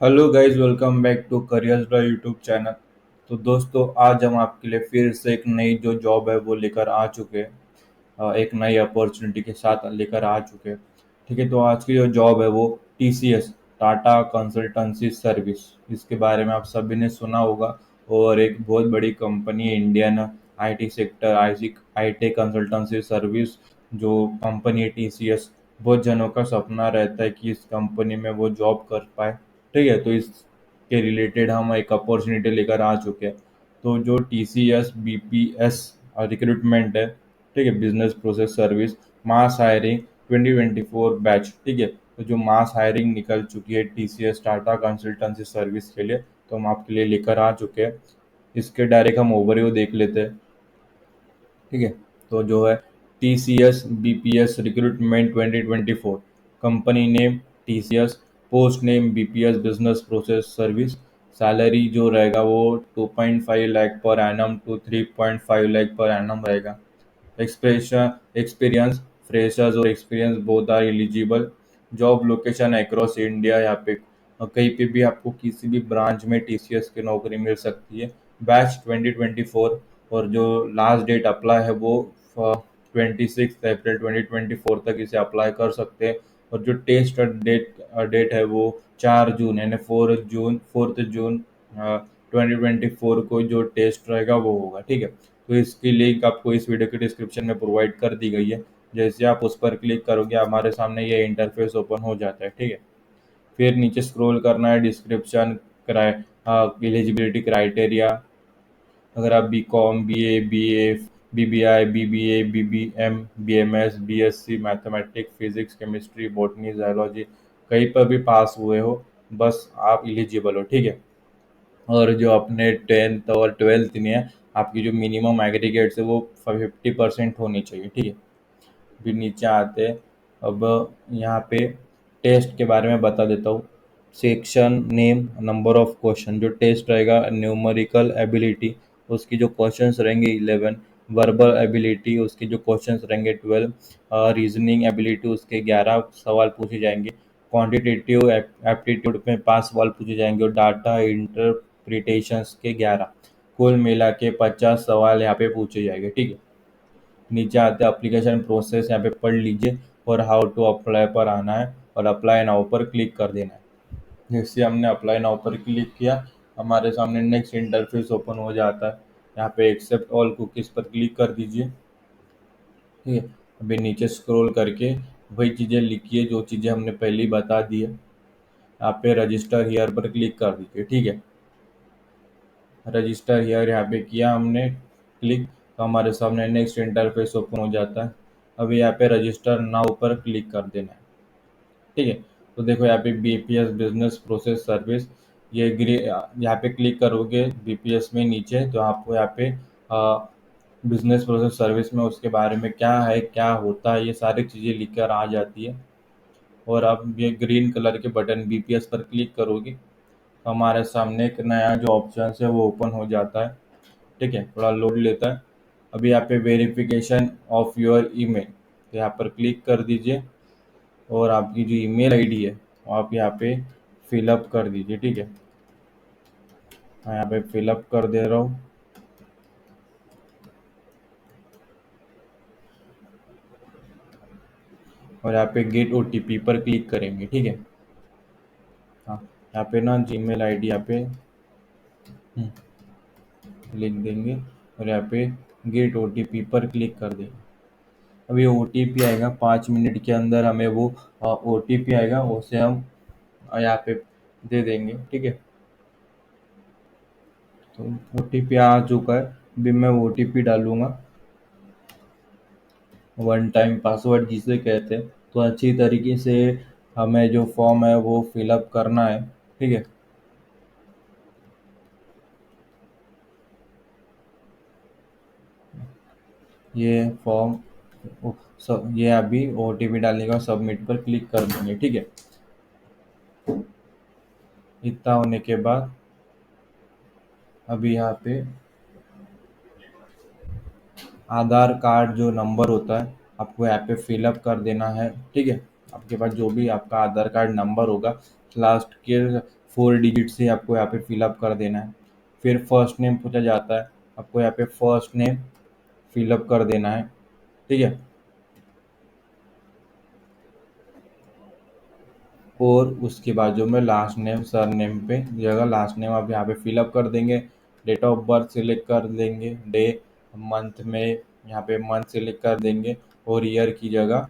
Hello guys, welcome back to careers the YouTube channel. तो दोस्तों, आज हम आपके लिए फिर से एक नई जो जॉब है वो लेकर आ चुके हैं। एक नई अपॉर्चुनिटी के साथ लेकर आ चुके हैं। ठीक है, तो आज की जो जॉब है वो टीसीएस, टाटा कंसल्टेंसी सर्विस, इसके बारे में आप सभी ने सुना होगा। और एक बहुत बड़ी कंपनी है, Indian IT sector IT consultancy service जो कंपनी है टीसीएस। बहुत जनों का सपना रहता है कि इस कंपनी में वो जॉब कर पाए। ठीक है, तो इसके रिलेटेड हम एक अपॉर्चुनिटी लेकर आ चुके हैं। तो जो T C S B P S recruitment है, ठीक है, business process service, mass hiring 2024 batch. ठीक है, तो जो मास हायरिंग निकल चुकी है T C S Tata consultancy service के लिए, तो हम आपके लिए लेकर आ चुके हैं। इसके डायरेक्ट हम ओवरव्यू देख लेते हैं। ठीक है, तो जो है T C S B P S recruitment 2024, company name T C S, post name B P S business process service. Salary जो रहेगा वो 2.5 lakh per annum to 3.5 lakh per annum रहेगा। एक्सप्रेशन एक्सपीरियंस, फ्रेशर्स और experience both are eligible. Job location across India, यहाँ पे कहीं पे भी आपको किसी भी ब्रांच में टीसीएस की नौकरी मिल सकती है। बैच 2024, और जो लास्ट डेट अप्लाई है वो 26 अप्रैल 2024 तक इसे अप्लाई कर सकते हैं। और जो टेस्ट डेट है वो 4 जून, यानी 4 जून 2024 को जो टेस्ट रहेगा वो होगा। ठीक है, तो इसकी लिंक आपको इस वीडियो के डिस्क्रिप्शन में प्रोवाइड कर दी गई है। जैसे आप उस पर क्लिक करोगे हमारे सामने ये इंटरफेस ओपन हो जाता है। ठीक है, फिर नीचे स्क्रॉल करना है, डिस्क्रिप्शन, क्राइ एलिजिबिलिटी क्राइटेरिया। अगर आप B com, B A, B B I, BBA, BBM, BMS, BSc mathematics, physics, chemistry, botany, zoology कहीं पर भी पास हुए हो, बस आप एलिजिबल हो। ठीक है, और जो अपने 10th और 12th में है, आपकी जो मिनिमम एग्रीगेट्स है वो 50% होनी चाहिए। ठीक है, फिर नीचे आते हैं। अब यहाँ पे टेस्ट के बारे में बता देता हूँ। Section name, number of question, जो टेस्ट रहेगा न्यूमेरिकल एबिलिटी, उसकी जो क्वेश्चंस रहेंगे 11। वर्बल एबिलिटी, उसके जो क्वेश्चंस रहेंगे 12। रीजनिंग एबिलिटी, उसके 11 सवाल पूछे जाएंगे। क्वांटिटेटिव एप्टीट्यूड में 5 सवाल पूछे जाएंगे, और डाटा इंटरप्रिटेशंस के 11। कुल मिला के 50 सवाल यहाँ पे पूछे जाएंगे। ठीक है, नीचे आते हैं एप्लीकेशन प्रोसेस, यहाँ पे पढ़ लीजिए, और हाउ टू अप्लाई पर आना है, और अप्लाई नाउ पर क्लिक कर देना है। जैसे हमने अप्लाई नाउ पर क्लिक किया, हमारे सामने नेक्स्ट इंटरफेस ओपन हो जाता है। यहाँ पे एक्सेप्ट ऑल कुकीज़ पर क्लिक कर दीजिए। ठीक है, अभी नीचे स्क्रॉल करके वही चीज़ें लिखिए जो चीज़ें हमने पहले ही बता दी है। यहाँ पे रजिस्टर हियर पर क्लिक कर दीजिए। ठीक है, रजिस्टर हियर यहाँ पे किया हमने क्लिक, तो हमारे सामने नेक्स्ट इंटरफेस ओपन हो जाता है। अभी यहाँ पे रजिस्टर नाउ पर क्लिक कर देना है। ठीक है, तो देखो यहाँ पे बीपीएस बिजनेस प्रोसेस सर्विस, ये यहाँ पे क्लिक करोगे बीपीएस में नीचे, तो आपको यहाँ पे बिजनेस प्रोसेस सर्विस में उसके बारे में क्या है, क्या होता है, ये सारी चीज़ें लिखकर आ जाती है। और आप ये ग्रीन कलर के बटन बीपीएस पर क्लिक करोगे, तो हमारे सामने एक नया जो ऑप्शन है वो ओपन हो जाता है। ठीक है, थोड़ा लोड लेता है। अभी यहाँ पे वेरिफिकेशन ऑफ योर ईमेल, तो यहाँ पर क्लिक कर दीजिए, और आपकी जो ईमेल आईडी है वो आप यहाँ पे फिलअप कर दीजिए। ठीक है, मैं यहाँ पे फिलअप कर दे रहा हूँ। और यहाँ पे गेट ओटीपी पर क्लिक करेंगे। ठीक है, हाँ, यहाँ पे ना जीमेल आईडी यहाँ पे लिख देंगे, और यहाँ पे गेट ओटीपी पर क्लिक कर देंगे। अभी ओटीपी आएगा 5 मिनट के अंदर, हमें वो ओटीपी आएगा, उसे हम यहाँ पे दे देंगे। ठीक है, तो ओटीपी आ चुका है। अभी मैं ओटीपी डालूंगा, वन टाइम पासवर्ड जिसे कहते हैं। तो अच्छी तरीके से हमें जो फॉर्म है वो फिलअप करना है। ठीक है, ये फॉर्म सब, ये अभी ओटीपी डालने का सबमिट पर क्लिक कर देंगे। ठीक है, इतना होने के बाद अभी यहाँ पे आधार कार्ड जो नंबर होता है आपको यहाँ पे फिलअप कर देना है। ठीक है, आपके पास जो भी आपका आधार कार्ड नंबर होगा, लास्ट के 4 डिजिट से आपको यहाँ पे फिलअप कर देना है। फिर फर्स्ट नेम पूछा जाता है, आपको यहाँ पे फर्स्ट नेम फिलअप कर देना है, ठीक है। और उसके बाजू में लास्ट नेम सर नेम पे जगह लास्ट नेम आप यहाँ पे फिलअप कर देंगे। डेट ऑफ बर्थ सिलेक्ट कर देंगे, डे मंथ में यहाँ पे मंथ सिलेक्ट कर देंगे, और ईयर की जगह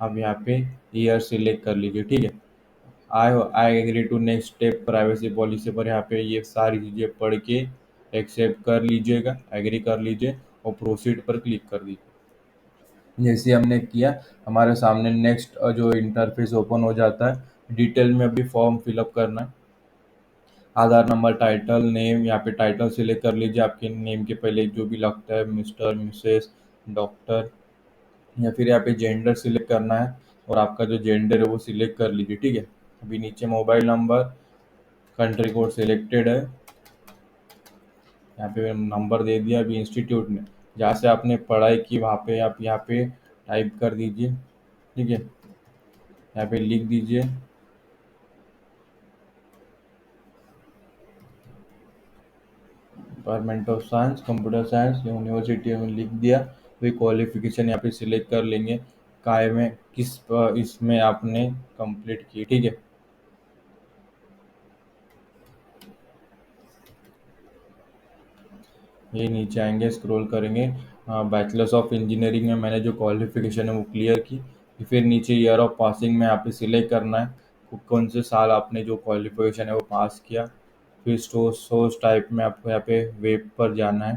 आप यहाँ पे ईयर सिलेक्ट कर लीजिए, ठीक है। I agree to next step privacy policy पर यहाँ पे ये सारी चीज़ें पढ़ के एक्सेप्ट कर लीजिएगा, एग्री कर लीजिए और प्रोसीड पर क्लिक कर दीजिए। जैसे हमने किया, हमारे सामने नेक्स्ट जो इंटरफेस ओपन हो जाता है। डिटेल में अभी फॉर्म फिलअप करना है। आधार नंबर, टाइटल, नेम, यहाँ पे टाइटल सिलेक्ट कर लीजिए, आपके नेम के पहले जो भी लगता है, मिस्टर, मिसेस, डॉक्टर, या फिर यहाँ पे जेंडर सिलेक्ट करना है, और आपका जो जेंडर है वो सिलेक्ट कर लीजिए, ठीक है। अभी नीचे mobile number, country code selected है, यहाँ पे नंबर दे दिया। अभी इंस्टीट्यूट में जहाँ से आपने पढ़ाई की वहाँ पे आप यहाँ पे टाइप कर दीजिए, ठीक है। यहाँ पे लिख दीजिए department of science, computer science, university में लिख दिया। फिर क्वालिफिकेशन यहाँ पे सिलेक्ट कर लेंगे, काय में किस इसमें आपने कंप्लीट की, ठीक है। ये नीचे आएंगे, स्क्रॉल करेंगे, बैचलर्स ऑफ इंजीनियरिंग में मैंने जो क्वालिफिकेशन है वो क्लियर की। फिर नीचे ईयर ऑफ पासिंग में यहाँ पे सिलेक्ट करना है, कौन से साल आपने जो क्वालिफिकेशन है वो पास किया। फिर सोर्स टाइप में आपको यहाँ पे वेब पर जाना है,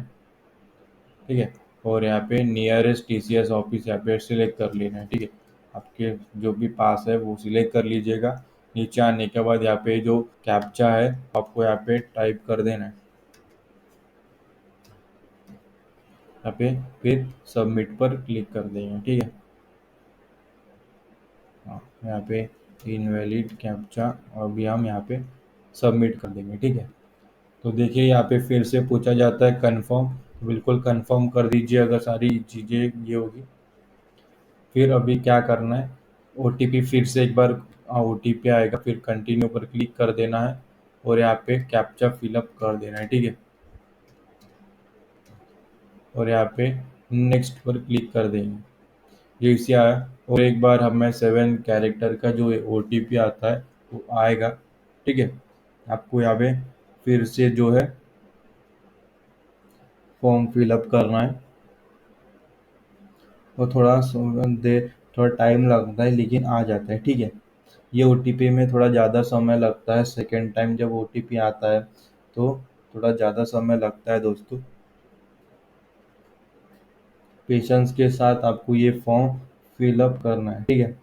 ठीक है। और यहाँ पे नियरेस्ट टीसीएस ऑफिस यहाँ पे सिलेक्ट कर लेना है, ठीक है। आपके जो भी पास है वो सिलेक्ट कर लीजिएगा। नीचे आने के बाद यहाँ पे जो कैप्चा है आपको यहाँ पे टाइप कर देना है, यहाँ पे फिर सबमिट पर क्लिक कर देंगे, ठीक है। हाँ, यहाँ पे इनवैलिड कैप्चा, अभी हम यहाँ पे सबमिट कर देंगे, ठीक है। तो देखिए यहाँ पे फिर से पूछा जाता है कंफर्म, बिल्कुल कंफर्म कर दीजिए अगर सारी चीज़ें ये होगी। फिर अभी क्या करना है, ओटीपी फिर से एक बार ओटीपी आएगा, फिर कंटिन्यू पर क्लिक कर देना है, और यहाँ पे कैप्चा फिलअप कर देना है, ठीक है। और यहाँ पे नेक्स्ट पर क्लिक कर देंगे, जैसे आया। और एक बार हमें 7 कैरेक्टर का जो ओटीपी आता है वो आएगा, ठीक है। आपको यहाँ पे फिर से जो है फॉर्म फिलअप करना है, और थोड़ा टाइम लगता है लेकिन आ जाता है, ठीक है। ये ओटीपी में थोड़ा ज़्यादा समय लगता है, सेकेंड टाइम जब ओटीपी आता है तो थोड़ा ज़्यादा समय लगता है दोस्तों। पेशेंस के साथ आपको ये फॉर्म फिलअप करना है, ठीक है।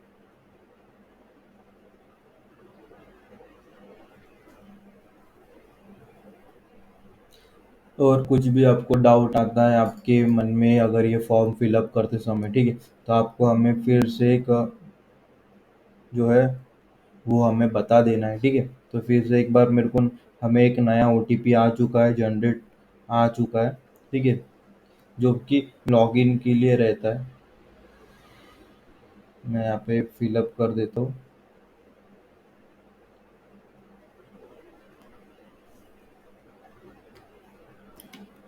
और कुछ भी आपको डाउट आता है आपके मन में अगर ये फॉर्म फिलअप करते समय, ठीक है, तो आपको हमें फिर से एक जो है वो हमें बता देना है, ठीक है। तो फिर से एक बार मेरे को हमें एक नया ओटीपी आ चुका है, जनरेट आ चुका है, ठीक है, जो कि लॉगिन के लिए रहता है। मैं यहाँ पे फिलअप कर देता हूँ।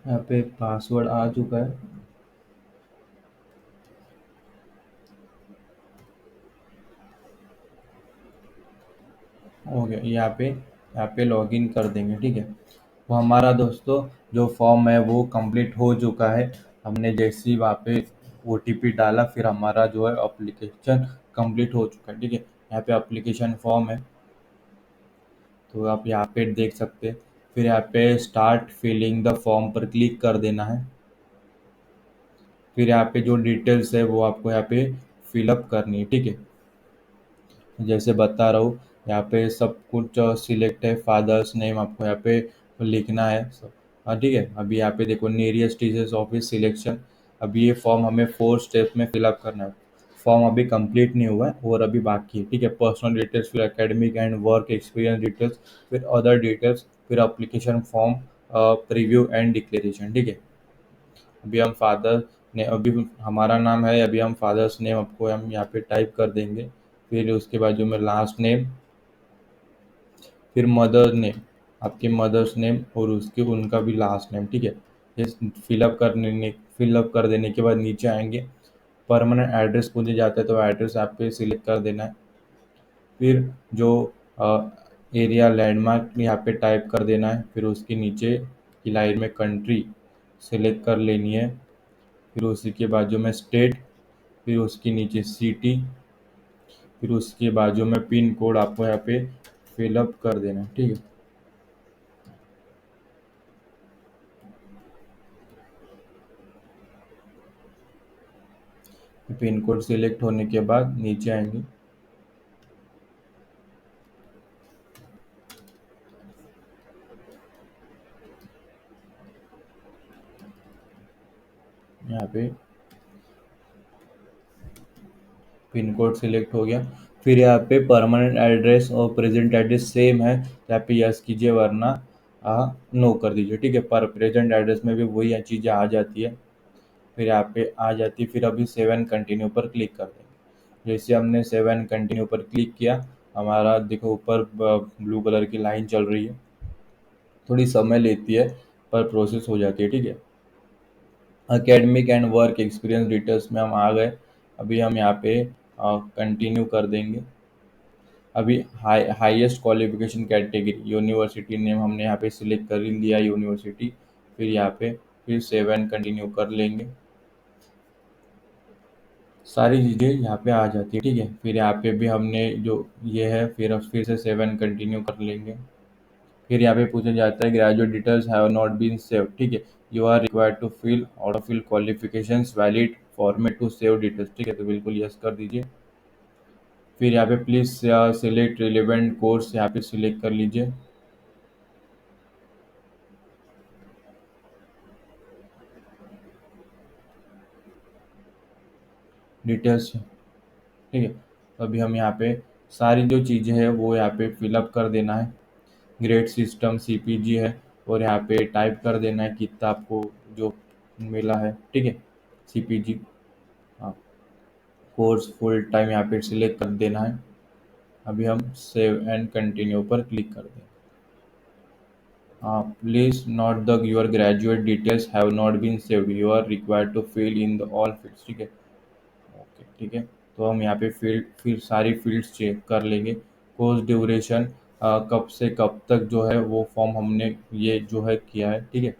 यहाँ पे पासवर्ड आ चुका है, हो गया। यहाँ पे लॉगिन कर देंगे, ठीक है। वो हमारा दोस्तों जो फॉर्म है वो कंप्लीट हो चुका है। हमने जैसे ही वहाँ पे ओटीपी डाला, फिर हमारा जो है एप्लीकेशन कंप्लीट हो चुका है, ठीक है। यहाँ पे एप्लीकेशन फॉर्म है, तो आप यहाँ पे देख सकते हैं। फिर यहाँ पे स्टार्ट फिलिंग द फॉर्म पर क्लिक कर देना है। फिर यहाँ पे जो डिटेल्स है वो आपको यहाँ पे फिलअप करनी है, ठीक है। जैसे बता रहा हूँ, यहाँ पे सब कुछ सिलेक्ट है, फादर्स नेम आपको यहाँ पे लिखना है सब। हाँ, ठीक है। अभी यहाँ पे देखो नियरेस्ट टीचर्स ऑफिस सिलेक्शन। अभी ये फॉर्म हमें 4 स्टेप में फिलअप करना है। फॉर्म अभी कंप्लीट नहीं हुआ है और अभी बाकी है, ठीक है। पर्सनल डिटेल्स, फिर academic and work experience details, फिर अदर डिटेल्स, फिर application form, preview and declaration, ठीक है। अभी हम फादर ने अभी हमारा नाम है, अभी हम फादर्स नेम आपको हम यहाँ पे टाइप कर देंगे। फिर उसके बाजू में लास्ट नेम, फिर मदर नेम, आपके मदर्स नेम और उसके उनका भी लास्ट नेम, ठीक है। ये फिलअप कर देने के बाद नीचे आएंगे, परमानेंट एड्रेस पूछे जाता है तो एड्रेस आपको सिलेक्ट कर देना है। फिर जो एरिया लैंडमार्क यहाँ पे टाइप कर देना है, फिर उसके नीचे की लाइन में कंट्री सेलेक्ट कर लेनी है, फिर उसी के बाजू में स्टेट, फिर उसके नीचे सिटी, फिर उसके बाजू में पिन कोड आपको यहाँ पे फिलअप कर देना है, ठीक है। पिन कोड सिलेक्ट होने के बाद नीचे आएंगे, यहाँ पे पिन कोड सिलेक्ट हो गया। फिर यहाँ पे परमानेंट एड्रेस और प्रेजेंट एड्रेस सेम है तो यहाँ पे यस कीजिए, वरना नो कर दीजिए, ठीक है। पर प्रेजेंट एड्रेस में भी वही चीज़ें आ जाती है, फिर यहाँ पे आ जाती है। फिर अभी सेवन कंटिन्यू पर क्लिक कर देंगे। जैसे हमने सेवन कंटिन्यू पर क्लिक किया, हमारा देखो ऊपर ब्लू कलर की लाइन चल रही है, थोड़ी समय लेती है पर प्रोसेस हो जाती है, ठीक है। Academic and work experience details में हम आ गए। अभी हम यहाँ पे कंटिन्यू कर देंगे। अभी highest qualification category university name हमने यहाँ पे सिलेक्ट कर ही लिया, यूनिवर्सिटी। फिर यहाँ पे फिर सेवन कंटिन्यू कर लेंगे, सारी चीज़ें यहाँ पे आ जाती है, ठीक है। फिर यहाँ पे भी हमने जो ये है, फिर से सेवन कंटिन्यू कर लेंगे। फिर यहाँ पे पूछा जाता है graduate details have not been save, ठीक है। You are required to fill auto fill qualifications valid format to save details, ठीक है, तो बिल्कुल यस कर दीजिए। फिर यहाँ पे प्लीज सिलेक्ट रिलेवेंट कोर्स, यहाँ पे सिलेक्ट कर लीजिए। डिटेल्स, ठीक है। तो अभी हम यहाँ पे सारी जो चीज़ें हैं वो यहाँ पे फिलअप कर देना है। ग्रेड सिस्टम सीपीजी है, और यहाँ पे टाइप कर देना है कितना आपको जो मिला है, ठीक है, सीपीजी। हाँ, कोर्स फुल टाइम यहाँ पे सिलेक्ट कर देना है। अभी हम सेव एंड कंटिन्यू पर क्लिक कर दें। हाँ, please note the your graduate details have not been saved, you are required to fill in the all fields, ठीक है। ओके, ठीक है। तो हम यहाँ पे फील्ड फिर सारी फील्ड्स चेक कर लेंगे। कोर्स ड्यूरेशन, कब से कब तक जो है वो फॉर्म हमने ये जो है किया है, ठीक है।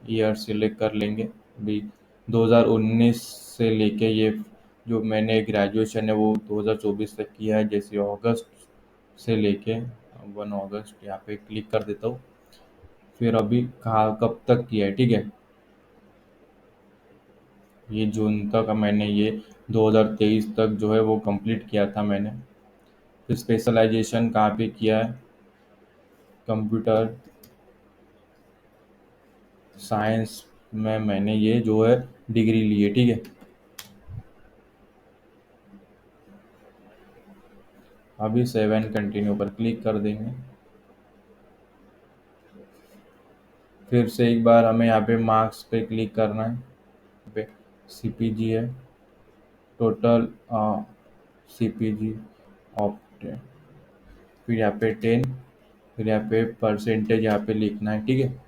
ईयर सिलेक्ट कर लेंगे। अभी 2019 से लेके ये जो मैंने ग्रेजुएशन है वो 2024 तक किया है, जैसे अगस्त से लेके 1 अगस्त, यहाँ पे क्लिक कर देता हूँ। फिर अभी कहाँ कब तक किया है, ठीक है। ये जून तक मैंने ये 2023 तक जो है वो कंप्लीट किया था मैंने। फिर स्पेशलाइजेशन कहाँ पे किया है, कंप्यूटर साइंस में मैंने ये जो है डिग्री ली है, ठीक है। अभी सेवन कंटिन्यू पर क्लिक कर देंगे। फिर से एक बार हमें यहाँ पे मार्क्स पे क्लिक करना है, यहाँ पे सीपीजी है, टोटल सीपीजी ऑफ 10, फिर यहाँ पे 10, फिर यहाँ पे परसेंटेज यहाँ पे लिखना है, ठीक है।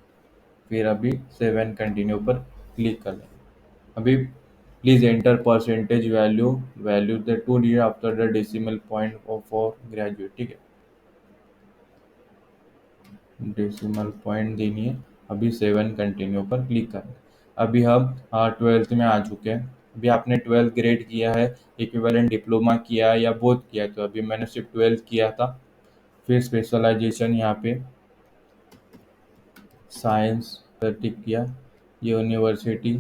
फिर अभी सेवन कंटिन्यू पर क्लिक कर लें। अभी please enter percentage value value the 2 digit after the decimal point of for graduate, ठीक है। डेसिमल पॉइंट देनी है। अभी सेवन कंटिन्यू पर क्लिक करें। अभी हम 12th में आ चुके हैं। अभी आपने 12th ग्रेड किया है, इक्विवेलेंट डिप्लोमा किया है या बोथ किया है, तो अभी मैंने सिर्फ 12th किया था। फिर स्पेशलाइजेशन यहाँ पे साइंस पर टिक किया, यूनिवर्सिटी,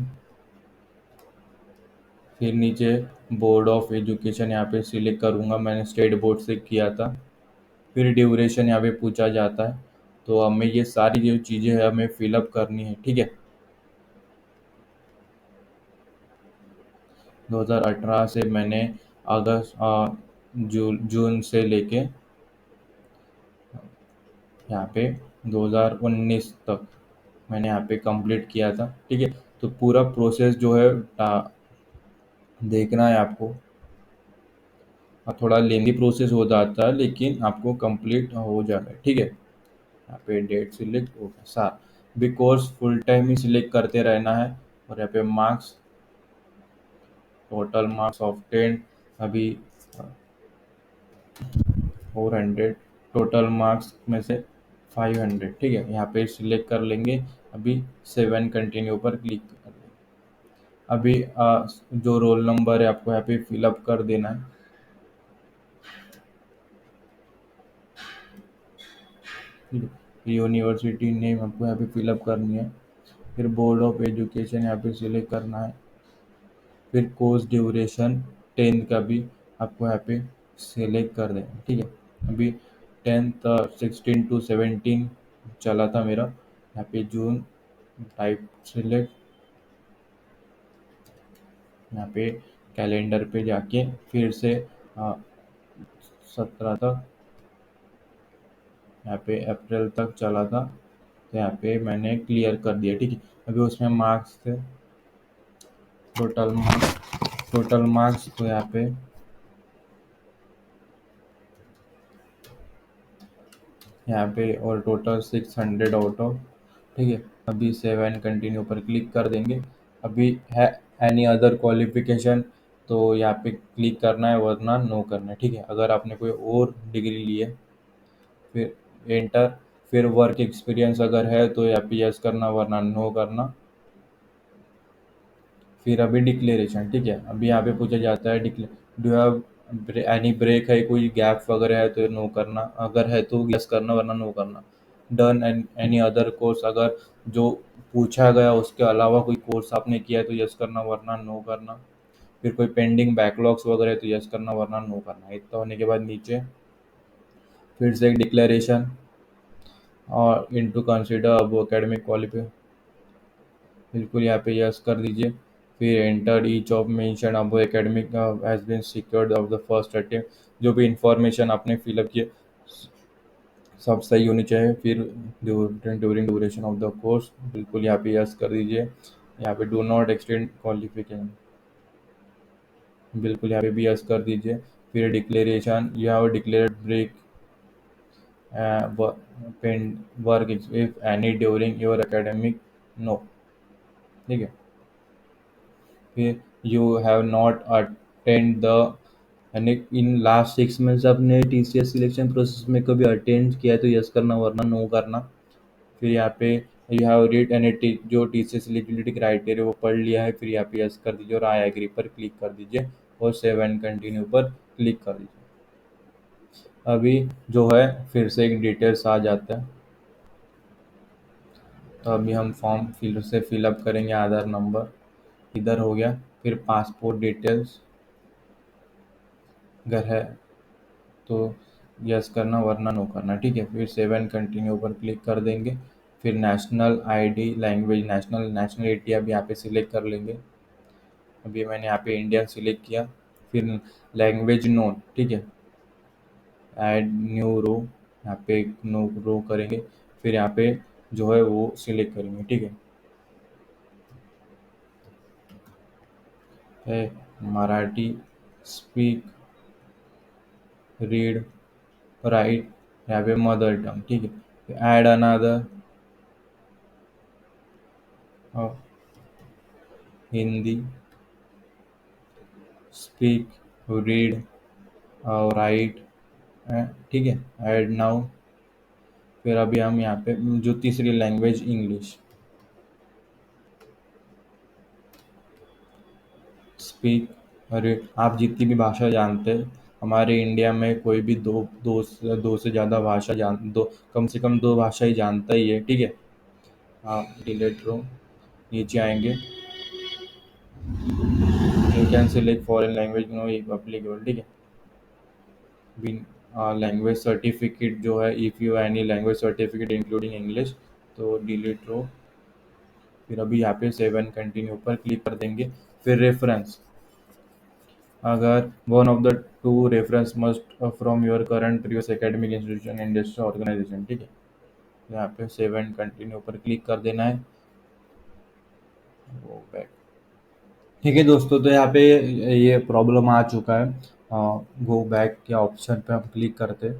फिर नीचे बोर्ड ऑफ एजुकेशन यहाँ पे सिलेक्ट करूँगा, मैंने स्टेट बोर्ड से किया था। फिर ड्यूरेशन यहाँ पे पूछा जाता है, तो हमें ये सारी जो चीज़ें हैं हमें फिलअप करनी है, ठीक है। 2018 से मैंने अगस्त जून से लेके यहाँ पे 2019 तक मैंने यहाँ पे कंप्लीट किया था, ठीक है। तो पूरा प्रोसेस जो है देखना है आपको। थोड़ा लेंदी प्रोसेस हो जाता है लेकिन आपको कंप्लीट हो जाएगा, ठीक है। यहाँ पे डेट सिलेक्ट हो गया सार। अभी कोर्स फुल टाइम ही सिलेक्ट करते रहना है। और यहाँ पे मार्क्स, टोटल मार्क्स ऑफ 10, अभी 400, टोटल मार्क्स में से 500, ठीक है। यहाँ पे सिलेक्ट कर लेंगे। अभी 7 कंटिन्यू पर क्लिक कर लेंगे। अभी जो रोल नंबर है आपको यहाँ पे फिलअप कर देना है, ठीक है। यूनिवर्सिटी नेम आपको यहाँ पे फिलअप करनी है। फिर बोर्ड ऑफ एजुकेशन यहाँ पे सिलेक्ट करना है। फिर कोर्स ड्यूरेशन 10 का भी आपको यहाँ पे सिलेक्ट कर देना है, ठीक है। अभी 10th 16 to 17 चला था मेरा। यहाँ पे जून टाइप सिलेक्ट, यहाँ पे कैलेंडर पे जाके फिर से 17 तक, यहाँ पे अप्रैल तक चला था। तो यहाँ पे मैंने क्लियर कर दिया, ठीक है। अभी उसमें मार्क्स थे, टोटल मार्क्स तो यहाँ पे और टोटल 600 आउट ऑफ, ठीक है। अभी 7 कंटिन्यू पर क्लिक कर देंगे। अभी है एनी अदर क्वालिफिकेशन, तो यहाँ पे क्लिक करना है वरना नो करना है, ठीक है। अगर आपने कोई और डिग्री ली है फिर एंटर। फिर वर्क एक्सपीरियंस अगर है तो यहाँ पे यस करना वरना नो करना। फिर अभी डिक्लेरेशन, ठीक है। अभी यहाँ पे पूछा जाता है डू हैव एनी ब्रेक, है कोई गैप वगैरह है तो नो करना, अगर है तो यस करना वरना नो करना। डन एनी अदर कोर्स, अगर जो पूछा गया उसके अलावा कोई कोर्स आपने किया है तो यस करना वरना नो करना। फिर कोई पेंडिंग बैकलॉग्स वगैरह है तो यस करना वरना नो करना। इतना होने के बाद नीचे फिर से एक डिक्लेरेशन और इनटू कंसीडर अब एकेडमिक क्वालिफिकेशन, बिल्कुल यहाँ पे यस कर दीजिए। फिर एंटर ईच ऑफ मेंशन अब academic has been secured of the first attempt, जो भी इंफॉर्मेशन आपने फिलअप किए सब सही होनी चाहिए। फिर during duration of the course, बिल्कुल यहाँ पे यस कर दीजिए। यहाँ पे डू नॉट एक्सटेंड क्वालिफिकेशन, बिल्कुल यहाँ पे भी यस कर दीजिए। फिर declaration you have declared break work if any during your academic, no, ठीक है। फिर you have not attend the, यानी इन लास्ट 6 मंथ्स आपने टीसीएस सिलेक्शन प्रोसेस में कभी अटेंड किया है तो यस करना वरना नो करना। फिर यहाँ पे यू हैव रीड एनी जो टीसीएस एलिजिबिलिटी क्राइटेरिया वो पढ़ लिया है, फिर यहाँ पे यस कर दीजिए और आई एग्री पर क्लिक कर दीजिए और सेव एंड कंटिन्यू पर क्लिक कर दीजिए। अभी जो है फिर से एक डिटेल्स आ जाता है। तो अभी हम फॉर्म फिर से फिलअप करेंगे। आधार नंबर इधर हो गया। फिर पासपोर्ट डिटेल्स अगर है तो यस करना वरना नो करना, ठीक है। फिर सेव एंड कंटिन्यू पर क्लिक कर देंगे। फिर नेशनल आईडी लैंग्वेज नेशनलिटी अभी यहाँ पे सिलेक्ट कर लेंगे। अभी मैंने यहाँ पे इंडियन सिलेक्ट किया। फिर लैंग्वेज नोन, ठीक है। ऐड न्यू रो, यहाँ पे एक नो रो करेंगे। फिर यहाँ पे जो है वो सिलेक्ट करेंगे, ठीक है। मराठी स्पीक, रीड, राइट, यहाँ पे मदर टंग, ठीक है। Add another Hindi speak, read और राइट, ठीक है। Add now. फिर अभी हम यहाँ पे जो तीसरी लैंग्वेज इंग्लिश स्पीक, अरे आप जितनी भी भाषा जानते हैं, हमारे इंडिया में कोई भी दो से ज़्यादा भाषा जान दो, कम से कम 2 भाषा ही जानता ही है, ठीक है। आप डिलीट रो, नीचे आएंगे। You can select foreign language, no applicable, ठीक है। लैंग्वेज सर्टिफिकेट जो है, if you any language certificate including English, तो डिलीट रो। फिर अभी यहाँ पे सेव एंड कंटिन्यू पर क्लिक कर देंगे। फिर रेफरेंस, अगर one of the two reference must from your current previous academic institution industry organisation, ठीक है। यहाँ पे सेव एंड कंटिन्यू पर क्लिक कर देना है। वो बैक, ठीक है दोस्तों। तो यहाँ पे ये प्रॉब्लम आ चुका है। गो बैक के ऑप्शन पे हम क्लिक करते,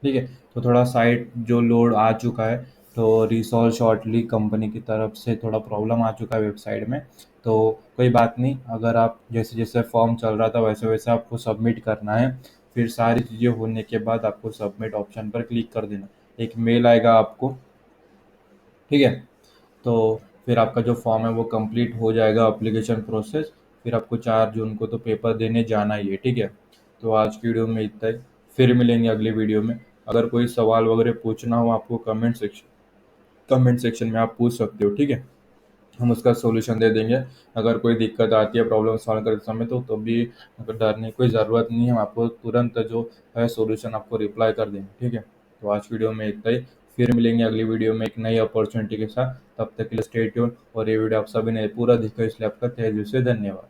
ठीक है। तो थोड़ा साइट जो लोड आ चुका है, तो रिसॉल्व शॉर्टली कंपनी की तरफ से थोड़ा प्रॉब्लम आ चुका है वेबसाइट में। तो कोई बात नहीं, अगर आप जैसे जैसे फॉर्म चल रहा था वैसे वैसे आपको सबमिट करना है। फिर सारी चीज़ें होने के बाद आपको सबमिट ऑप्शन पर क्लिक कर देना। एक मेल आएगा आपको, ठीक है। तो फिर आपका जो फॉर्म है वो कंप्लीट हो जाएगा, एप्लीकेशन प्रोसेस। फिर आपको 4 जून को तो पेपर देने जाना ही है, ठीक है। तो आज की वीडियो में इतना ही। फिर मिलेंगे अगली वीडियो में। अगर कोई सवाल वगैरह पूछना हो आपको, कमेंट सेक्शन में आप पूछ सकते हो, ठीक है। हम उसका सॉल्यूशन दे देंगे। अगर कोई दिक्कत आती है प्रॉब्लम सॉल्व करते समय, तो भी अगर डरने की कोई ज़रूरत नहीं है, हम आपको तुरंत जो है सॉल्यूशन आपको रिप्लाई कर देंगे, ठीक है। तो आज वीडियो में इतना ही। फिर मिलेंगे अगली वीडियो में एक नई अपॉर्चुनिटी के साथ। तब तक के लिए स्टे ट्यून। और ये वीडियो आप सभी ने पूरा देखा, इसलिए आपका तहे दिल से धन्यवाद।